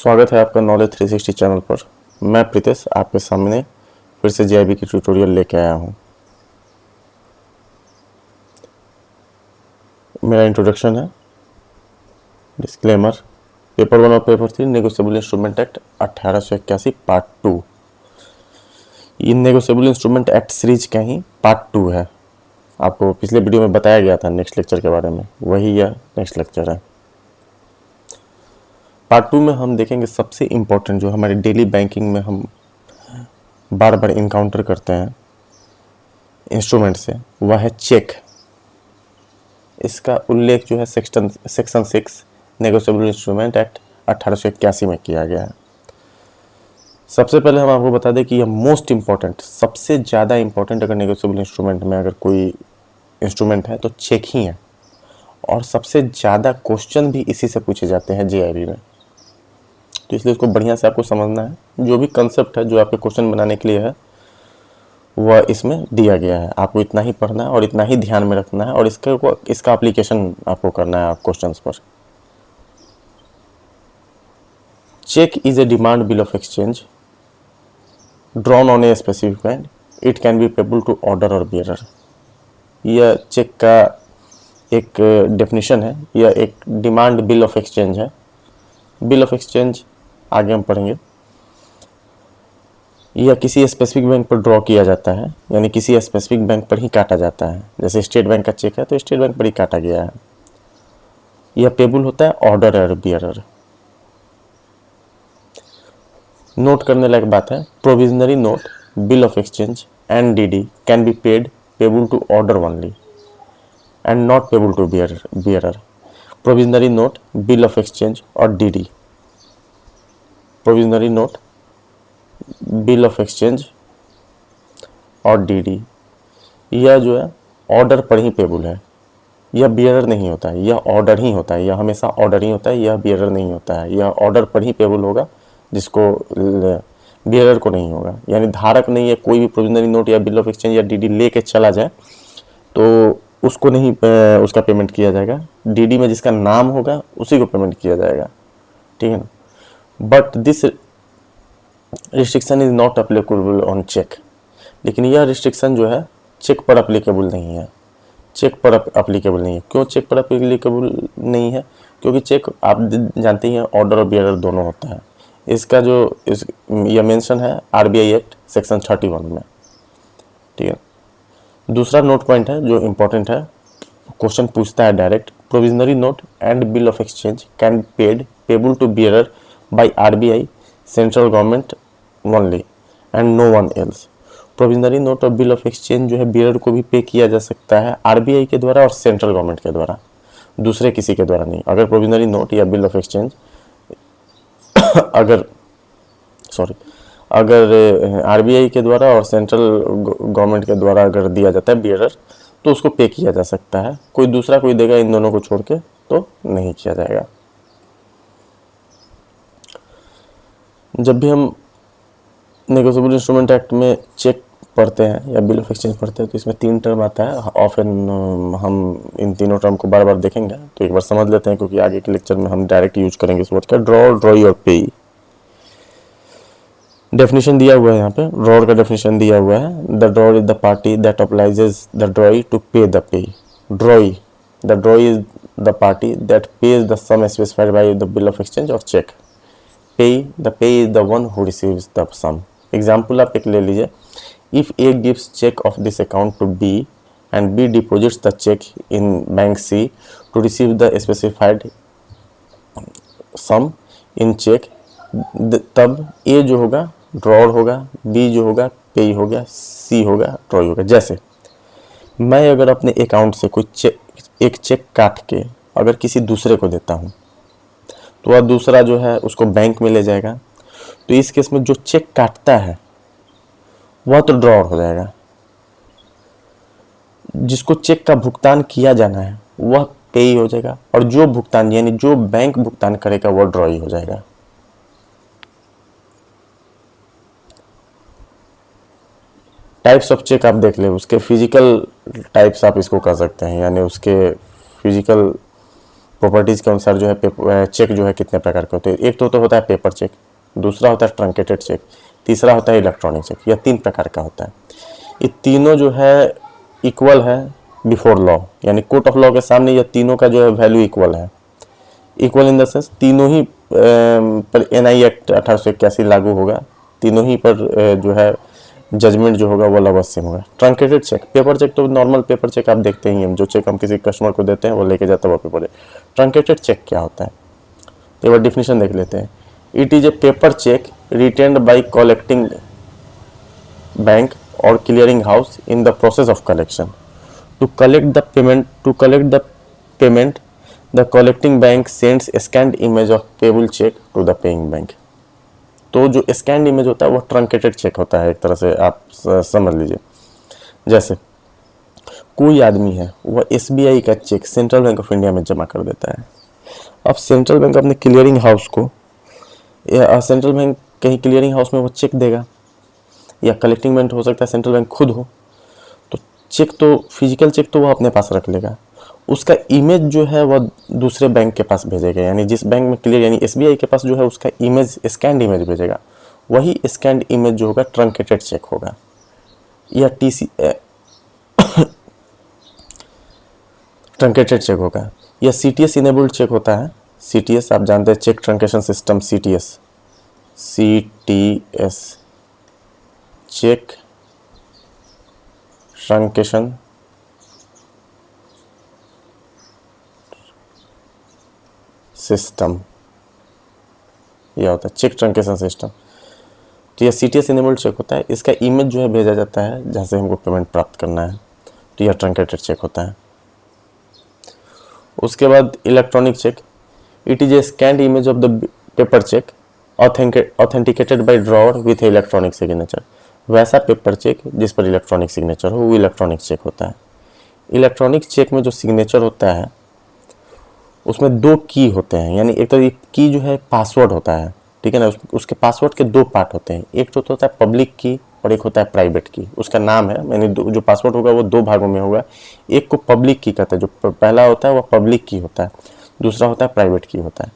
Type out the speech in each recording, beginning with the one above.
स्वागत है आपका नॉलेज 360 चैनल पर। मैं प्रीतेश आपके सामने फिर से जीआईबी की ट्यूटोरियल लेके आया हूँ। मेरा इंट्रोडक्शन है, डिस्क्लेमर, पेपर 1 और paper 3 negotiable instrument act 1881 part 2। ये नेगोशिएबल इंस्ट्रूमेंट एक्ट सीरीज का ही पार्ट 2 है। आपको पिछले वीडियो में बताया गया था नेक्स्ट लेक्चर के बारे में, वही यह नेक्स्ट लेक्चर है। पार्ट 2 में हम देखेंगे सबसे इम्पोर्टेंट जो हमारे डेली बैंकिंग में हम बार बार इनकाउंटर करते हैं इंस्ट्रूमेंट से, वह है चेक। इसका उल्लेख जो है सेक्शन 6 नेगोशिएबल इंस्ट्रूमेंट एक्ट 1881 में किया गया है। सबसे पहले हम आपको बता दें कि यह मोस्ट इम्पॉर्टेंट, सबसे ज़्यादा इम्पॉर्टेंट अगर नेगोशिएबल इंस्ट्रूमेंट में अगर कोई इंस्ट्रूमेंट है तो चेक ही है, और सबसे ज़्यादा क्वेश्चन भी इसी से पूछे जाते हैं जीआईबी में। तो इसलिए उसको बढ़िया से आपको समझना है। जो भी कंसेप्ट है जो आपके क्वेश्चन बनाने के लिए है वह इसमें दिया गया है। आपको इतना ही पढ़ना है और इतना ही ध्यान में रखना है, और इसका एप्लीकेशन आपको करना है क्वेश्चंस पर। Cheque is a demand bill of exchange drawn on a specific bank. It can be payable to order और बियरर। यह चेक का एक डेफिनेशन है। यह एक डिमांड बिल ऑफ एक्सचेंज है। बिल ऑफ एक्सचेंज आगे हम पढ़ेंगे। यह किसी स्पेसिफिक बैंक पर ड्रॉ किया जाता है, यानी किसी स्पेसिफिक बैंक पर ही काटा जाता है। जैसे स्टेट बैंक का चेक है तो स्टेट बैंक पर ही काटा गया है। यह पेबल होता है ऑर्डर और बियरर। नोट करने लायक बात है, provisionary note, bill of exchange and DD can be paid payable to order only and not payable to bearer. Provisionary note, bill of exchange और DD. Provisionary note, bill of exchange और DD, यह जो है order पर ही payable है। यह bearer नहीं होता है, यह ऑर्डर ही होता है। यह हमेशा ऑर्डर ही होता है, यह बियरर नहीं होता है। यह ऑर्डर पर ही पेबल होगा, जिसको बियरर को नहीं होगा। यानी धारक नहीं है, कोई भी प्रोविजनरी नोट या बिल ऑफ एक्सचेंज या डीडी लेके चला जाए तो उसको नहीं उसका पेमेंट किया जाएगा। डीडी में जिसका नाम होगा उसी को पेमेंट किया जाएगा, ठीक है ना। But this restriction is not applicable on cheque. लेकिन यह रिस्ट्रिक्शन जो है चेक पर अप्लीकेबल नहीं है। चेक पर अप्लीकेबल नहीं है। क्यों चेक पर अप्लीकेबल नहीं है? क्योंकि चेक आप जानते ही हैं ऑर्डर और बियरर दोनों होता है। इसका जो यह मेंशन है आरबीआई एक्ट सेक्शन 31 में, ठीक है। दूसरा नोट पॉइंट है जो इम्पोर्टेंट है, क्वेश्चन पूछता है direct, promissory note and bill of exchange can paid payable to bearer by RBI central government only and no one else. Promissory note और बिल ऑफ एक्सचेंज जो है बियरर को भी पे किया जा सकता है आरबीआई के द्वारा और सेंट्रल गवर्नमेंट के द्वारा, दूसरे किसी के द्वारा नहीं। अगर प्रोविजनरी नोट या बिल ऑफ एक्सचेंज अगर आरबीआई के द्वारा और सेंट्रल गवर्नमेंट के द्वारा अगर दिया जाता है बियरर, तो उसको पे किया जा सकता है। कोई दूसरा कोई देगा इन दोनों को छोड़ के तो नहीं किया जाएगा। जब भी हम नेगोशिएबल इंस्ट्रूमेंट एक्ट में चेक पढ़ते हैं या बिल ऑफ एक्सचेंज पढ़ते हैं तो इसमें 3 टर्म आता है। ऑफ एंड हम इन तीनों टर्म को बार बार देखेंगे, तो एक बार समझ लेते हैं, क्योंकि आगे के लेक्चर में हम डायरेक्ट यूज करेंगे इस वर्ड का। ड्रॉ, ड्रॉई और पेई। डेफिनेशन दिया हुआ है यहाँ पे, ड्रॉर का डेफिनेशन दिया हुआ है। The drawer is the party that obliges the drawee to pay the payee. Drawee, the drawee is the party that pays the sum specified by the bill of exchange और cheque. Payee, the payee is the one who receives the sum. Example आप एक ले लीजिए, if A gives cheque of this account to B and B deposits the cheque in bank C to receive the specified some in check, तब ए जो होगा drawer होगा, B जो होगा पेई हो गया, सी होगा ड्रॉई होगा। जैसे मैं अगर अपने अकाउंट से कोई एक चेक काट के अगर किसी दूसरे को देता हूँ तो वह दूसरा जो है उसको बैंक में ले जाएगा, तो इस केस में जो चेक काटता है वह तो ड्रॉर हो जाएगा। जिसको चेक का भुगतान किया जाना है वह पेई हो जाएगा, और जो भुगतान यानी जो बैंक भुगतान करेगा वह ड्रॉई हो जाएगा। टाइप्स ऑफ चेक आप देख ले, उसके फिजिकल टाइप्स आप इसको कर सकते हैं, यानी उसके फिजिकल प्रॉपर्टीज़ के अनुसार जो है चेक जो है कितने प्रकार के होते हैं। एक तो होता है पेपर चेक, दूसरा होता है ट्रंकेटेड चेक, तीसरा होता है इलेक्ट्रॉनिक चेक। यह 3 प्रकार का होता है। ये तीनों जो है इक्वल है बिफोर लॉ, यानी कोर्ट ऑफ लॉ के सामने यह तीनों का जो है वैल्यू इक्वल है। इक्वल इन द सेंस तीनों ही पर NI एक्ट 1881 लागू होगा, तीनों ही पर जो है जजमेंट जो होगा वो लगभग सेम होगा। ट्रंकेटेड चेक, पेपर चेक तो नॉर्मल पेपर चेक आप देखते ही हैं, जो चेक हम किसी कस्टमर को देते हैं वो लेके जाता है वो पेपर चेक। ट्रंकेटेड चेक क्या होता है, एक बार डिफिनेशन देख लेते हैं। It is a paper cheque retained by collecting bank और clearing house in the process of collection to collect the payment the collecting bank sends scanned image of payable cheque to the paying bank. तो जो scanned image होता है वो truncated check होता है, एक तरह से आप समझ लीजिए। जैसे कोई आदमी है वह SBI का cheque central bank of India में जमा कर देता है। अब सेंट्रल बैंक अपने क्लियरिंग हाउस को, या सेंट्रल बैंक कहीं क्लियरिंग हाउस में वो चेक देगा, या कलेक्टिंग बैंक हो सकता है सेंट्रल बैंक खुद हो, तो चेक तो फिजिकल चेक तो वो अपने पास रख लेगा, उसका इमेज जो है वह दूसरे बैंक के पास भेजेगा, यानी जिस बैंक में क्लियर, यानी SBI के पास जो है उसका इमेज स्कैन्ड इमेज भेजेगा, वही स्कैन्ड इमेज जो होगा ट्रंकेटेड चेक होगा। या ट्रंकेटेड चेक होगा। या CTS इनेबल्ड चेक होता है। CTS आप जानते हैं, cheque truncation system, CTS cheque truncation system, यह होता है चेक ट्रंकेशन सिस्टम। तो यह CTS इनेबल्ड चेक होता है, इसका इमेज जो है भेजा जाता है जहाँ से हमको पेमेंट प्राप्त करना है, तो यह ट्रंकेटेड चेक होता है। उसके बाद electronic cheque, it is a scanned image of the paper cheque authenticated by drawer with electronic signature. वैसा पेपर चेक जिस पर इलेक्ट्रॉनिक सिग्नेचर हो वो इलेक्ट्रॉनिक चेक होता है। इलेक्ट्रॉनिक चेक में जो सिग्नेचर होता है उसमें 2 की होते हैं, यानी एक तो की जो है पासवर्ड होता है, ठीक है ना, उसके पासवर्ड के 2 पार्ट होते हैं, एक तो होता है पब्लिक की और एक होता है प्राइवेट की। उसका नाम है, यानी जो पासवर्ड होगा वो 2 भागों में होगा। एक को पब्लिक की कहते हैं, जो पहला होता है वो पब्लिक की होता है, दूसरा होता है प्राइवेट की होता है।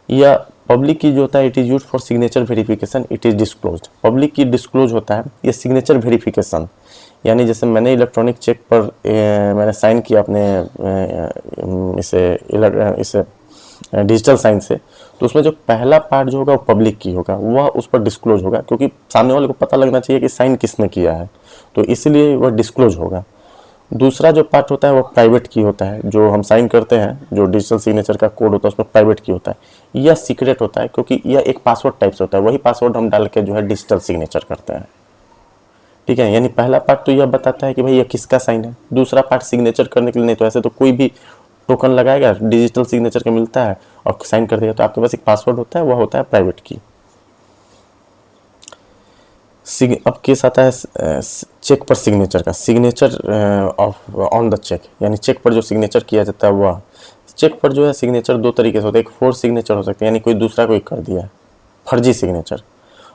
या पब्लिक की जो होता है it is used for signature verification, it is disclosed. Public की डिस्क्लोज होता है, ये सिग्नेचर वेरिफिकेशन, यानी जैसे मैंने इलेक्ट्रॉनिक चेक पर मैंने साइन किया अपने इसे डिजिटल साइन से, तो उसमें जो पहला पार्ट जो होगा वो पब्लिक की होगा, वह उस पर डिस्क्लोज होगा, क्योंकि सामने वाले को पता लगना चाहिए कि साइन किसने किया है, तो इसलिए वह डिस्क्लोज होगा। दूसरा जो पार्ट होता है वो प्राइवेट की होता है, जो हम साइन करते हैं, जो डिजिटल सिग्नेचर का कोड होता है उसमें प्राइवेट की होता है। यह सीक्रेट होता है, क्योंकि यह एक पासवर्ड टाइप से होता है, वही पासवर्ड हम डाल के जो है डिजिटल सिग्नेचर करते हैं, ठीक है। यानी पहला पार्ट तो यह बताता है कि भाई यह किसका साइन है, दूसरा पार्ट सिग्नेचर करने के लिए नहीं, तो ऐसे तो कोई भी टोकन लगाएगा, डिजिटल सिग्नेचर का मिलता है और साइन कर देगा, तो आपके पास एक पासवर्ड होता है, वह होता है प्राइवेट की। अब केस आता है चेक पर सिग्नेचर का, सिग्नेचर ऑन द चेक, यानी चेक पर जो सिग्नेचर किया जाता है वह, चेक पर जो है सिग्नेचर 2 तरीके से होता है, एक फोर्स सिग्नेचर हो सकता है, यानी कोई दूसरा कोई कर दिया, फर्जी सिग्नेचर,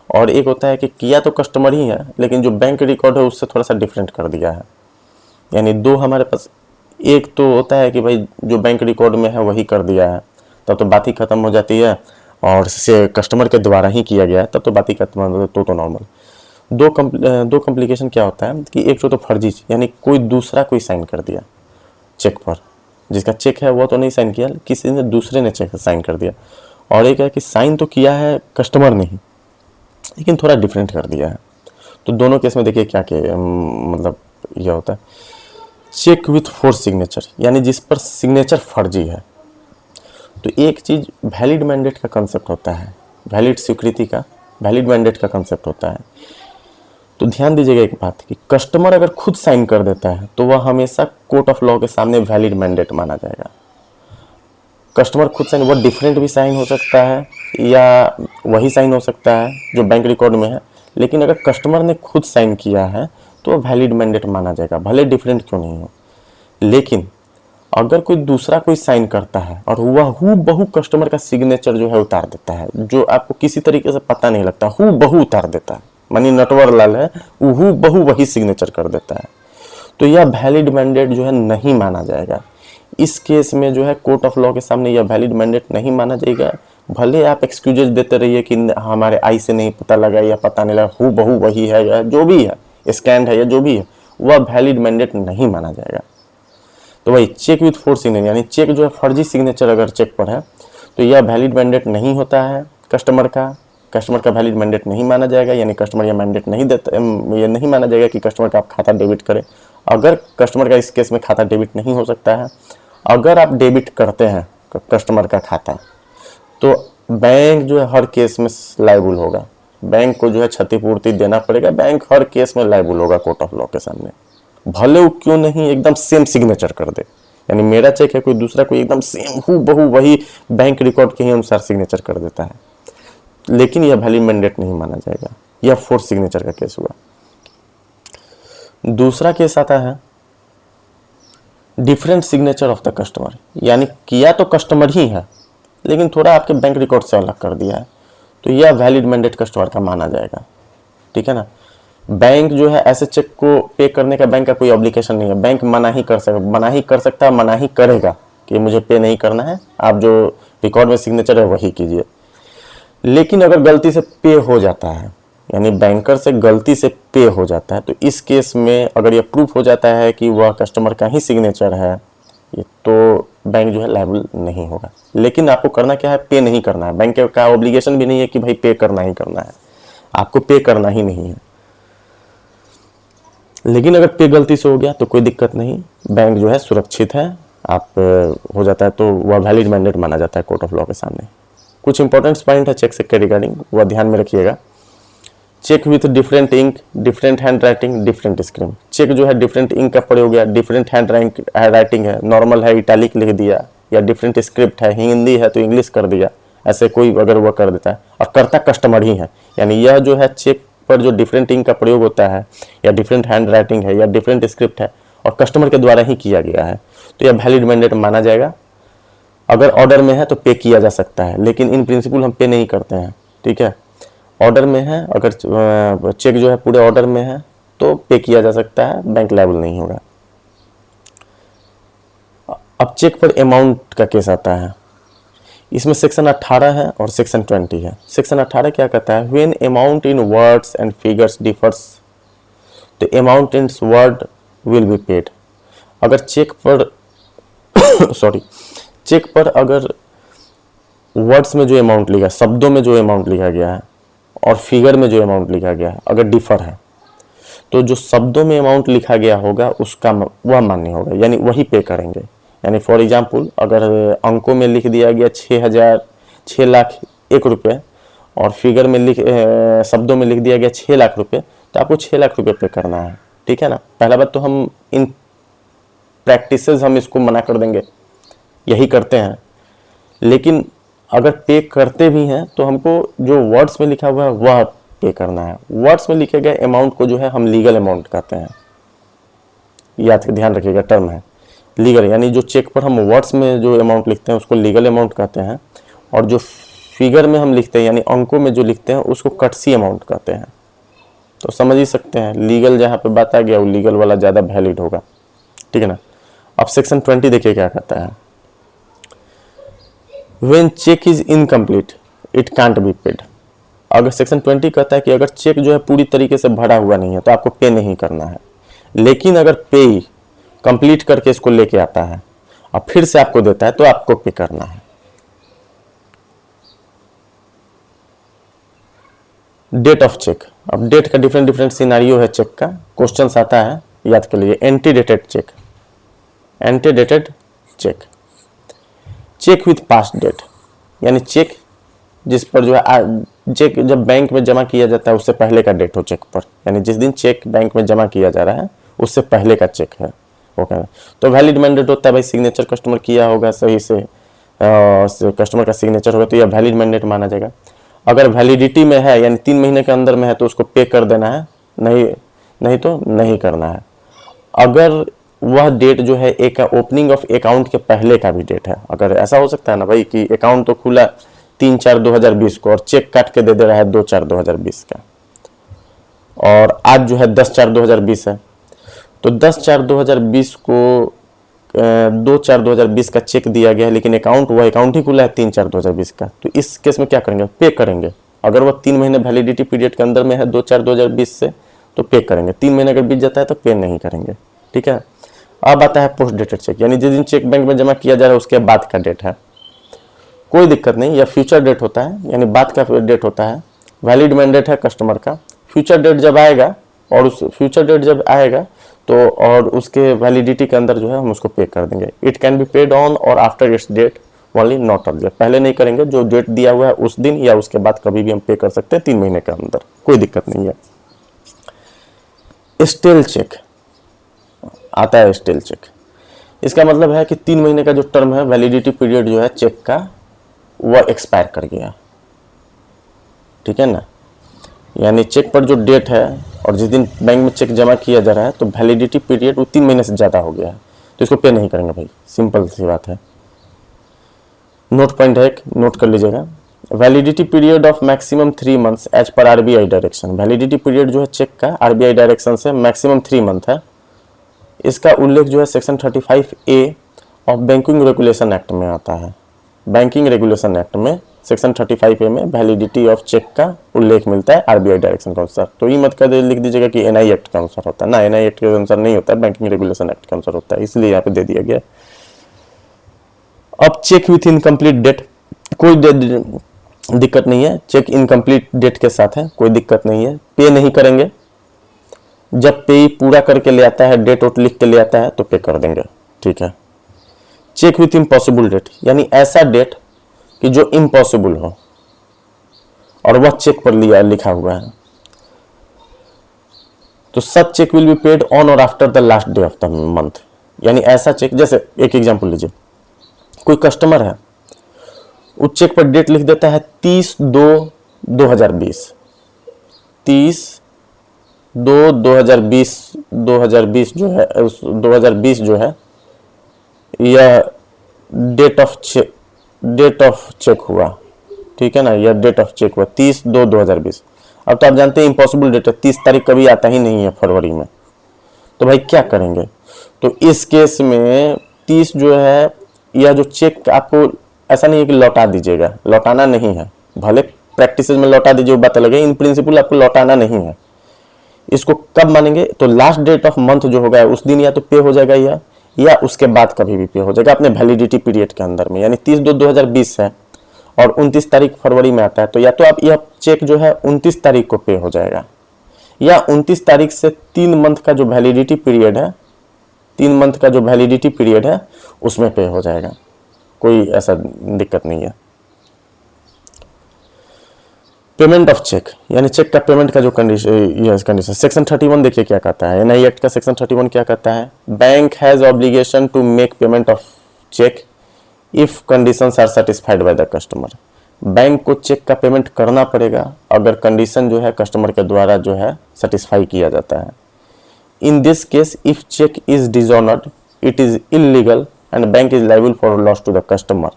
और एक होता है कि किया तो कस्टमर ही है लेकिन जो बैंक रिकॉर्ड है उससे थोड़ा सा डिफरेंट कर दिया है। यानी 2 हमारे पास, एक तो होता है कि भाई जो बैंक रिकॉर्ड में है वही कर दिया है, तब तो बात ही खत्म हो जाती है, और से कस्टमर के द्वारा ही किया गया है तब तो बात ही खत्म हो जाती है, तो नॉर्मल। 2 कॉम्प्लिकेशन क्या होता है कि एक तो फर्जी, यानी कोई दूसरा कोई साइन कर दिया चेक पर, जिसका चेक है वो तो नहीं साइन किया, किसी ने दूसरे ने चेक साइन कर दिया, और एक है कि साइन तो किया है कस्टमर ने ही लेकिन थोड़ा डिफरेंट कर दिया है। तो दोनों केस में देखिए क्या मतलब यह होता है चेक विथ फोर्स सिग्नेचर, यानी जिस पर सिग्नेचर फर्जी है। तो एक चीज़ वैलिड मैंडेट का कंसेप्ट होता है, वैलिड स्वीकृति का, वैलिड मैंडेट का कंसेप्ट होता है। तो ध्यान दीजिएगा एक बात कि कस्टमर अगर खुद साइन कर देता है तो वह हमेशा कोर्ट ऑफ लॉ के सामने वैलिड मैंडेट माना जाएगा। कस्टमर खुद साइन, वह डिफरेंट भी साइन हो सकता है या वही साइन हो सकता है जो बैंक रिकॉर्ड में है, लेकिन अगर कस्टमर ने खुद साइन किया है तो वैलिड मैंडेट माना जाएगा, भले डिफरेंट क्यों नहीं हो। लेकिन अगर कोई दूसरा कोई साइन करता है और वह हूबहू कस्टमर का सिग्नेचर जो है उतार देता है, जो आपको किसी तरीके से पता नहीं लगता, हूबहू उतार देता है, मानी नटवर लाल है वो हूबहू वही सिग्नेचर कर देता है, तो यह वैलिड मैंडेट जो है नहीं माना जाएगा। इस केस में जो है कोर्ट ऑफ लॉ के सामने यह वैलिड मैंडेट नहीं माना जाएगा। भले आप एक्सक्यूजेज देते रहिए कि हमारे आई से नहीं पता लगा या पता नहीं लगा, हु बहू वही है या जो भी है, स्कैंड है या जो भी है, वह वैलिड मैंडेट नहीं माना जाएगा। तो वही चेक विथ फोर सिग्नेचर, यानी चेक जो है फर्जी सिग्नेचर अगर चेक पर है तो यह वैलिड मैंडेट नहीं होता है कस्टमर का वैलिड मैंडेट नहीं माना जाएगा। यानी कस्टमर यह मैंडेट नहीं देता, ये नहीं माना जाएगा कि कस्टमर का आप खाता डेबिट करें। अगर कस्टमर का इस केस में खाता डेबिट नहीं हो सकता है, अगर आप डेबिट करते हैं कस्टमर का खाता तो बैंक जो है हर केस में लायबल होगा, बैंक को जो है क्षतिपूर्ति देना पड़ेगा, बैंक हर केस में लायबल होगा कोर्ट ऑफ लॉ के सामने, भले वो क्यों नहीं एकदम सेम सिग्नेचर कर दे। यानी मेरा चेक है, कोई दूसरा कोई एकदम सेम हु बहू वही बैंक रिकॉर्ड के ही अनुसार सिग्नेचर कर देता है, लेकिन यह वैलिड मैंडेट नहीं माना जाएगा। यह फोर्स सिग्नेचर का केस हुआ। दूसरा केस आता है different signature of the customer, यानी किया तो कस्टमर ही है लेकिन थोड़ा आपके बैंक रिकॉर्ड से अलग कर दिया है, तो यह वैलिड मैंडेट कस्टमर का माना जाएगा। ठीक है ना। बैंक जो है ऐसे चेक को पे करने का बैंक का कोई ऑब्लिगेशन नहीं है, बैंक मना ही कर सकता है, मना ही करेगा कि मुझे पे नहीं करना है, आप जो रिकॉर्ड में सिग्नेचर है वही कीजिए। लेकिन अगर गलती से पे हो जाता है, यानी बैंकर से गलती से पे हो जाता है, तो इस केस में अगर यह प्रूफ हो जाता है कि वह कस्टमर का ही सिग्नेचर है, तो बैंक जो है लायबल नहीं होगा। लेकिन आपको करना क्या है, पे नहीं करना है। बैंक का ऑब्लिगेशन भी नहीं है कि भाई पे करना ही करना है, आपको पे करना ही नहीं है। लेकिन अगर पे गलती से हो गया तो कोई दिक्कत नहीं, बैंक जो है सुरक्षित है, आप हो जाता है तो वह वैलिड मैंडेट माना जाता है कोर्ट ऑफ लॉ के सामने। कुछ इंपॉर्टेंट पॉइंट है चेक से के रिगार्डिंग, वह ध्यान में रखिएगा। Cheque with different ink, different handwriting, different screen. Cheque जो है डिफरेंट इंक का प्रयोग गया, डिफरेंट हैंड राइटिंग है, नॉर्मल है इटैलिक लिख दिया, या डिफरेंट स्क्रिप्ट है, हिंदी है तो इंग्लिश कर दिया, ऐसे कोई अगर वह कर देता है, और करता कस्टमर ही है, यानी यह जो है चेक पर जो डिफरेंट इंक का प्रयोग होता है या डिफरेंट हैंड राइटिंग है या डिफरेंट स्क्रिप्ट है और कस्टमर के द्वारा ही किया गया है, तो यह वैलिड मैंडेट माना जाएगा। अगर ऑर्डर में है तो पे किया जा सकता है, लेकिन इन प्रिंसिपल हम पे नहीं करते हैं। ठीक है, ऑर्डर में है, अगर चेक जो है पूरे ऑर्डर में है तो पे किया जा सकता है, बैंक लायबल नहीं होगा। अब चेक पर अमाउंट का केस आता है, इसमें सेक्शन 18 है और सेक्शन 20 है। सेक्शन 18 क्या कहता है, when amount in words and figures differs the amount in word will be paid. अगर चेक पर चेक पर अगर वर्ड्स में जो अमाउंट लिखा, शब्दों में जो अमाउंट लिखा गया है और फिगर में जो अमाउंट लिखा गया है अगर डिफर है, तो जो शब्दों में अमाउंट लिखा गया होगा उसका वह मान्य होगा, यानी वही पे करेंगे। यानी फॉर एग्जांपल अगर अंकों में लिख दिया गया 6 लाख 1 रुपये और फिगर में शब्दों में लिख दिया गया 6 लाख रुपये, तो आपको 6 लाख रुपये पे करना है। ठीक है ना। पहला बात तो हम इन प्रैक्टिसेस हम इसको मना कर देंगे, यही करते हैं, लेकिन अगर पे करते भी हैं तो हमको जो वर्ड्स में लिखा हुआ है वह पे करना है। वर्ड्स में लिखे गए अमाउंट को जो है हम लीगल अमाउंट कहते हैं, याद ध्यान रखिएगा, टर्म है लीगल, यानी जो चेक पर हम वर्ड्स में जो अमाउंट लिखते हैं उसको लीगल अमाउंट कहते हैं, और जो फिगर में हम लिखते हैं यानी अंकों में जो लिखते हैं उसको कटसी अमाउंट कहते हैं। तो समझ ही सकते हैं, लीगल जहाँ पे बात आ गया वो लीगल वाला ज़्यादा वैलिड होगा। ठीक है ना। अब सेक्शन 20 देखिए क्या कहता है, when cheque is incomplete it can't be paid. अगर सेक्शन 20 कहता है कि अगर चेक जो है पूरी तरीके से भरा हुआ नहीं है तो आपको पे नहीं करना है, लेकिन अगर पे कंप्लीट करके इसको लेके आता है और फिर से आपको देता है तो आपको पे करना है। Date of cheque. अब डेट का डिफरेंट सिनारियो है चेक का, क्वेश्चन आता है, याद कर लीजिए। Antedated cheque, antedated cheque, cheque with past date, यानी चेक जिस पर जो है चेक जब बैंक में जमा किया जाता है उससे पहले का डेट हो चेक पर, यानी जिस दिन चेक बैंक में जमा किया जा रहा है उससे पहले का चेक है, ओके। तो वैलिड मैंडेट होता है भाई, सिग्नेचर कस्टमर किया होगा सही से, कस्टमर का सिग्नेचर होगा तो यह वैलिड मैंडेट माना जाएगा। अगर वैलिडिटी में है यानी 3 महीने के अंदर में है तो उसको पे कर देना है, नहीं तो नहीं करना है। अगर वह डेट जो है एक ओपनिंग ऑफ अकाउंट के पहले का भी डेट है, अगर ऐसा हो सकता है ना भाई कि अकाउंट तो खुला 3/4/2020 को और चेक काट के दे दे रहा है 2/4/2020 का, और आज जो है 10/4/2020 है, तो 10/4/2020 को 2/4/2020 का चेक दिया गया है, लेकिन अकाउंट ही खुला है 3/4/2020 का, तो इस केस में क्या करेंगे? पे करेंगे। अगर वो 3 महीने वैलिडिटी पीरियड के अंदर में है 2/4/2020 से, तो पे करेंगे। 3 महीने अगर बीत जाता है तो पे नहीं करेंगे। ठीक है। अब आता है पोस्ट डेटेड चेक, यानी जिस दिन चेक बैंक में जमा किया जा रहा है उसके बाद का डेट है, कोई दिक्कत नहीं। या फ्यूचर डेट होता है, यानी बाद का डेट होता है। वैलिड मैंडेट है कस्टमर का। फ्यूचर डेट जब आएगा, और उस फ्यूचर डेट जब आएगा तो और उसके वैलिडिटी के अंदर जो है हम उसको पे कर देंगे। It can be paid on or after its date only, not earlier. पहले नहीं करेंगे, जो डेट दिया हुआ है उस दिन या उसके बाद कभी भी हम पे कर सकते हैं 3 महीने के अंदर, कोई दिक्कत नहीं है। स्टेल चेक आता है। स्टेल चेक, इसका मतलब है कि 3 महीने का जो टर्म है, वैलिडिटी पीरियड जो है चेक का, वह एक्सपायर कर गया। ठीक है ना। यानी चेक पर जो डेट है और जिस दिन बैंक में चेक जमा किया जा रहा है, तो वैलिडिटी पीरियड वो 3 महीने से ज़्यादा हो गया है, तो इसको पे नहीं करेंगे भाई, सिंपल सी बात है। नोट पॉइंट है, एक नोट कर लीजिएगा। Validity period of maximum 3 months as per RBI direction. Validity period जो है चेक का आरबीआई डायरेक्शन से मैक्सिमम 3 मंथ है। इसका उल्लेख जो है section 35A of banking regulation act में आता है। बैंकिंग रेगुलेशन एक्ट में सेक्शन 35A में वैलिडिटी ऑफ चेक का उल्लेख मिलता है आरबीआई डायरेक्शन के अनुसार। तो ये मत कर लिख दीजिएगा कि एनआई एक्ट के अनुसार होता है ना, एनआई एक्ट के अनुसार नहीं होता है, बैंकिंग रेगुलेशन एक्ट के अनुसार होता है, इसलिए यहाँ पे दे दिया गया। अब चेक विथ इनकम्प्लीट डेट, कोई दिक्कत नहीं है। चेक इनकम्प्लीट डेट के साथ है, कोई दिक्कत नहीं है, पे नहीं करेंगे। जब पे पूरा करके ले आता है, डेट वोट लिख के ले आता है, तो पे कर देंगे। ठीक है। चेक विथ इम्पॉसिबल डेट, यानी ऐसा डेट कि जो इम्पॉसिबल हो और वह चेक पर लिखा हुआ है, तो such cheque will be paid on or after the last day of the month. यानी ऐसा चेक, जैसे एक एग्जांपल लीजिए, कोई कस्टमर है, उस चेक पर डेट लिख देता है 30/2/2020, 30/2/2020 जो है, 2020 जो है, यह डेट ऑफ चेक हुआ। ठीक है ना, यह डेट ऑफ चेक हुआ 30/2/2020। अब तो आप जानते हैं इम्पॉसिबल डेट है, 30 तारीख कभी आता ही नहीं है फरवरी में, तो भाई क्या करेंगे? तो इस केस में 30 जो है, यह जो चेक आपको ऐसा नहीं है कि लौटा दीजिएगा, लौटाना नहीं है। भले प्रैक्टिस में लौटा दीजिए, बात अलग है, इन प्रिंसिपल आपको लौटाना नहीं है। इसको कब मानेंगे? तो लास्ट डेट ऑफ मंथ जो होगा उस दिन या तो पे हो जाएगा, या उसके बाद कभी भी पे हो जाएगा अपने वैलिडिटी पीरियड के अंदर में। यानी 30/2/2020 है और 29 तारीख फरवरी में आता है, तो या तो आप यह चेक जो है 29 तारीख को पे हो जाएगा, या 29 तारीख से 3 मंथ का जो वैलिडिटी पीरियड है, 3 मंथ का जो वैलिडिटी पीरियड है उसमें पे हो जाएगा, कोई ऐसा दिक्कत नहीं है। पेमेंट ऑफ चेक, यानी चेक का पेमेंट का जो कंडीशन, सेक्शन 31 देखिए क्या कहता है। एनआई एक्ट का सेक्शन 31 क्या कहता है? Bank has obligation to make payment of cheque if conditions are satisfied by the customer. Bank को चेक का पेमेंट करना पड़ेगा अगर कंडीशन जो है कस्टमर के द्वारा जो है सेटिस्फाई किया जाता है। In this case if cheque is dishonoured it is illegal and bank is liable for loss to the customer.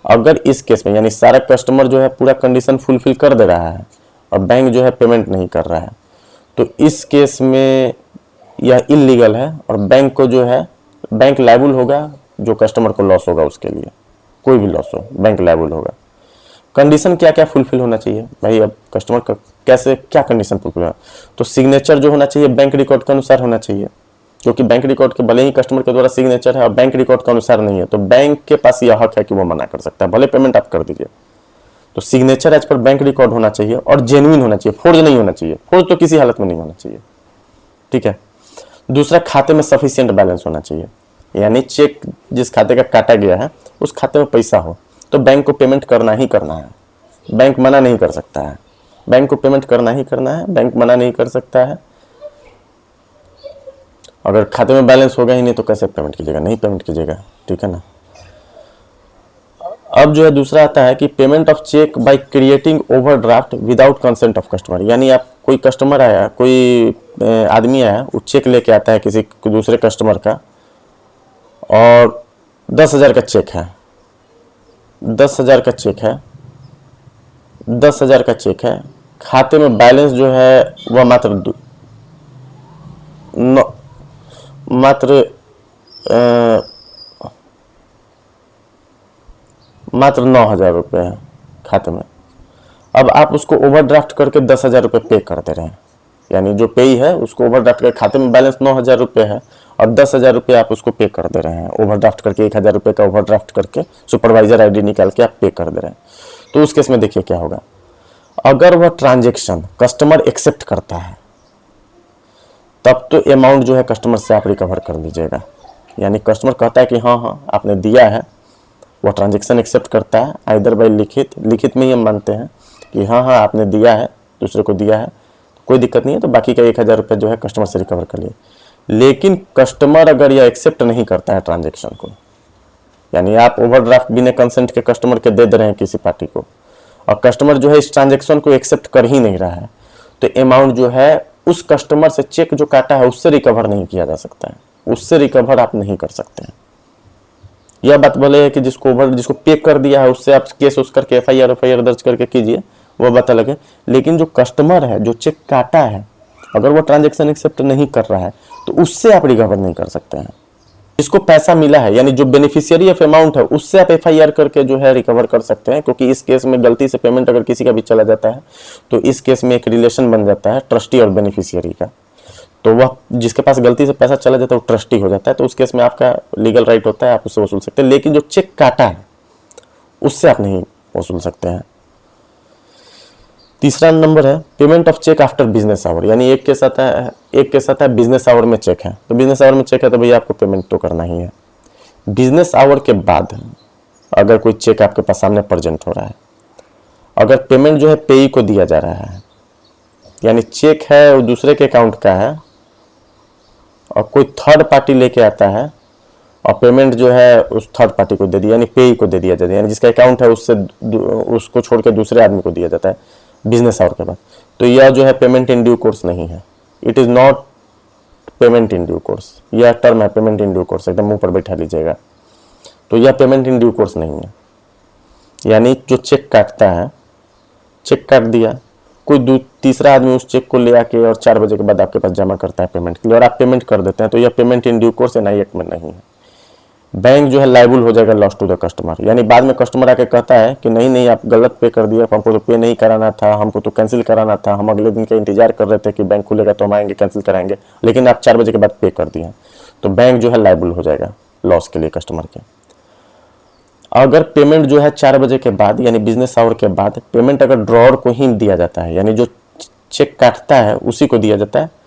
अगर इस केस में, यानी सारा कस्टमर जो है पूरा कंडीशन फुलफिल कर दे रहा है और बैंक जो है पेमेंट नहीं कर रहा है, तो इस केस में यह इलीगल है और बैंक को जो है, बैंक लायबल होगा, जो कस्टमर को लॉस होगा उसके लिए, कोई भी लॉस हो बैंक लायबल होगा। कंडीशन क्या क्या फुलफिल होना चाहिए भाई? अब कस्टमर का कैसे क्या कंडीशन फुलफिल होना? तो सिग्नेचर जो होना चाहिए बैंक रिकॉर्ड के अनुसार होना चाहिए, क्योंकि बैंक रिकॉर्ड के भले ही कस्टमर के द्वारा सिग्नेचर है और बैंक रिकॉर्ड के अनुसार नहीं है, तो बैंक के पास यह हक है कि वो मना कर सकता है, भले पेमेंट आप कर दीजिए। तो signature as per bank record होना चाहिए और जेन्युइन होना चाहिए, फोर्ज नहीं होना चाहिए, फोर्ज तो किसी हालत में नहीं होना चाहिए। ठीक है। दूसरा, खाते में सफिशिएंट बैलेंस होना चाहिए, यानी चेक जिस खाते का काटा गया है उस खाते में पैसा हो, तो बैंक को पेमेंट करना ही करना है, बैंक मना नहीं कर सकता है, बैंक को पेमेंट करना ही करना है, बैंक मना नहीं कर सकता है। अगर खाते में बैलेंस होगा ही नहीं तो कैसे पेमेंट कीजिएगा? नहीं पेमेंट कीजिएगा। ठीक है ना। अब जो है दूसरा आता है कि payment of cheque by creating overdraft without consent of customer. यानी आप, कोई कस्टमर आया, कोई आदमी आया, वो चेक लेके आता है किसी दूसरे कस्टमर का और 10,000 का चेक है, 10,000 का चेक है, 10,000 का चेक है, खाते में बैलेंस जो है वह मात्र मात्र 9,000 रुपये है खाते में। अब आप उसको ओवरड्राफ्ट करके 10,000 रुपये पे कर दे रहे हैं, यानी जो पेई है उसको ओवरड्राफ्ट करके खाते में बैलेंस 9,000 रुपये है और 10,000 रुपये आप उसको पे कर दे रहे हैं, ओवरड्राफ्ट करके 1,000 रुपये का ओवरड्राफ्ट करके सुपरवाइजर आईडी निकाल के आप पे कर दे रहे हैं। तो उस केस में देखिए क्या होगा, अगर वह ट्रांजेक्शन कस्टमर एक्सेप्ट करता है तब तो अमाउंट जो है कस्टमर से आप रिकवर कर लीजिएगा। यानी कस्टमर कहता है कि हाँ हाँ आपने दिया है, वह ट्रांजेक्शन एक्सेप्ट करता है, आइदर बाई लिखित में ही हम मानते हैं कि हाँ हाँ आपने दिया है, दूसरे को दिया है, कोई दिक्कत नहीं है, तो बाकी का 1,000 रुपये जो है कस्टमर से रिकवर कर लिए। लेकिन कस्टमर अगर यह एक्सेप्ट नहीं करता है ट्रांजेक्शन को, यानी आप ओवरड्राफ्ट बिना कंसेंट के कस्टमर के दे रहे हैं किसी पार्टी को, और कस्टमर जो है इस ट्रांजेक्शन को एक्सेप्ट कर ही नहीं रहा है, तो अमाउंट जो है उस कस्टमर से चेक जो काटा है उससे रिकवर नहीं किया जा सकता है, उससे रिकवर आप नहीं कर सकते हैं। यह बात भले है कि जिसको पे कर दिया है उससे आप केस उस करके FIR दर्ज करके कीजिए, वह बात अलग है। लेकिन जो कस्टमर है जो चेक काटा है, अगर वो ट्रांजेक्शन एक्सेप्ट नहीं कर रहा है तो उससे आप रिकवर नहीं कर सकते हैं। जिसको पैसा मिला है यानी जो बेनिफिशियरी ऑफ अमाउंट है उससे आप FIR करके जो है रिकवर कर सकते हैं, क्योंकि इस केस में गलती से पेमेंट अगर किसी का भी चला जाता है तो इस केस में एक रिलेशन बन जाता है ट्रस्टी और बेनिफिशियरी का, तो वह जिसके पास गलती से पैसा चला जाता है वो ट्रस्टी हो जाता है, तो उस केस में आपका लीगल राइट होता है, आप उससे वसूल सकते हैं। लेकिन जो चेक काटा है उससे आप नहीं वसूल सकते हैं। तीसरा नंबर है payment of cheque after business hour, यानी एक केस आता है बिजनेस आवर में चेक है, तो बिजनेस आवर में चेक है तो भैया आपको पेमेंट तो करना ही है। बिजनेस आवर के बाद अगर कोई चेक आपके पास सामने प्रेजेंट हो रहा है, अगर पेमेंट जो है पेई को दिया जा रहा है, यानी चेक है वो दूसरे के अकाउंट का है और कोई थर्ड पार्टी लेके आता है और पेमेंट जो है उस थर्ड पार्टी को दे दिया, यानी पेई को दे दिया जाता है, यानी जिसका अकाउंट है उससे उसको छोड़ के दूसरे आदमी को दिया जाता है बिजनेस आवर के बाद, तो यह जो है पेमेंट इन ड्यू कोर्स नहीं है। It is not payment in due course, यह टर्म है पेमेंट इन ड्यू कोर्स, एकदम मुंह पर बैठा लीजिएगा। तो यह पेमेंट इन ड्यू कोर्स नहीं है। यानी जो चेक काटता है, चेक काट दिया, कोई तीसरा आदमी उस चेक को ले आके और 4 बजे के बाद आपके पास जमा करता है पेमेंट के लिए और आप पेमेंट कर देते हैं, तो यह payment in due course NI act में नहीं है। बैंक जो है लायबल हो जाएगा लॉस टू द कस्टमर, यानी बाद में कस्टमर आके कहता है कि नहीं आप गलत पे कर दिया, हमको तो पे नहीं कराना था, हमको तो कैंसिल कराना था, हम अगले दिन का इंतजार कर रहे थे कि बैंक खुलेगा तो हम आएंगे कैंसिल कराएंगे, लेकिन आप 4 बजे के बाद पे कर दिए, तो बैंक जो है लायबल हो जाएगा लॉस के लिए कस्टमर के। अगर पेमेंट जो है 4 बजे के बाद यानी बिजनेस आवर के बाद पेमेंट अगर ड्रॉअर को ही दिया जाता है, यानी जो चेक काटता है उसी को दिया जाता है,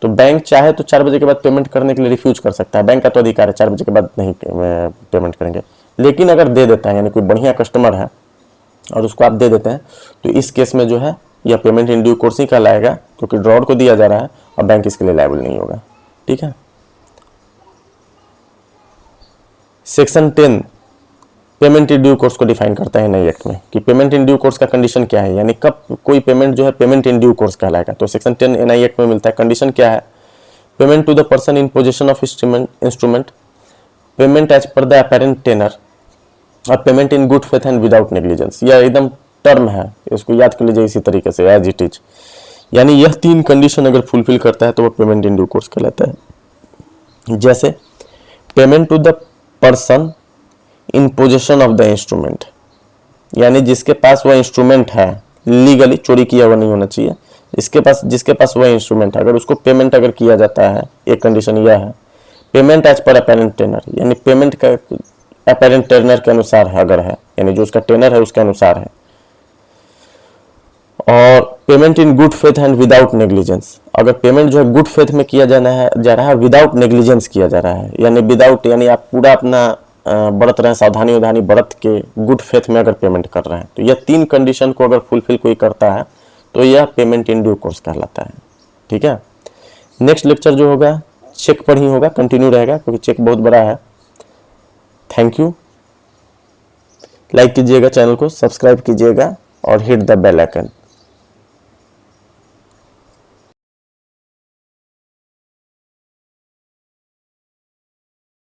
तो बैंक चाहे तो 4 बजे के बाद पेमेंट करने के लिए रिफ्यूज कर सकता है, बैंक का तो अधिकार है 4 बजे के बाद नहीं पेमेंट करेंगे। लेकिन अगर दे देता है, यानी कोई बढ़िया कस्टमर है और उसको आप दे देते हैं, तो इस केस में जो है यह पेमेंट इन ड्यू कोर्स ही कहलाएगा, क्योंकि ड्रॉअर को दिया जा रहा है और बैंक इसके लिए लायबल नहीं होगा। ठीक है। Section 10 payment in due course को डिफाइन करता है NI एक्ट में कि पेमेंट इन ड्यू कोर्स का कंडीशन क्या है, यानी कब कोई पेमेंट जो है पेमेंट इन ड्यू कोर्स कहलाएगा। तो सेक्शन 10 NI एक्ट में मिलता है। कंडीशन क्या है, payment to the person in position of instrument, payment as per the apparent tenor or payment in good faith and without negligence. यह एकदम टर्म है, इसको याद कर लीजिए इसी तरीके से एज इट इज। यानी यह 3 कंडीशन अगर फुलफिल करता है तो वह पेमेंट इन ड्यू कोर्स कहलाता है। जैसे payment to the person in position of the instrument, यानी जिसके पास वह इंस्ट्रूमेंट है, लीगली चोरी किया हुआ नहीं होना चाहिए, जिसके पास वह इंस्ट्रूमेंट है, अगर उसको पेमेंट अगर किया जाता है, एक कंडीशन यह है। Payment as per apparent tenor, यानी पेमेंट का अपेरेंट टेनर के अनुसार है अगर है, यानी जो उसका टेनर है उसके अनुसार है। और payment in good faith and without negligence, अगर पेमेंट जो है गुड फेथ में किया जा रहा है, विदाउट नेग्लिजेंस किया जा रहा है, यानी विदाउट यानी आप पूरा अपना बरत रहे हैं, सावधानी बरत के गुड फेथ में अगर पेमेंट कर रहे हैं, तो यह 3 कंडीशन को अगर फुलफिल कोई करता है तो यह पेमेंट इन ड्यू कोर्स कहलाता है। ठीक है। नेक्स्ट लेक्चर जो होगा चेक पर ही होगा, कंटिन्यू रहेगा क्योंकि चेक बहुत बड़ा है। Thank you. लाइक कीजिएगा, चैनल को सब्सक्राइब कीजिएगा और हिट द बेल आइकन।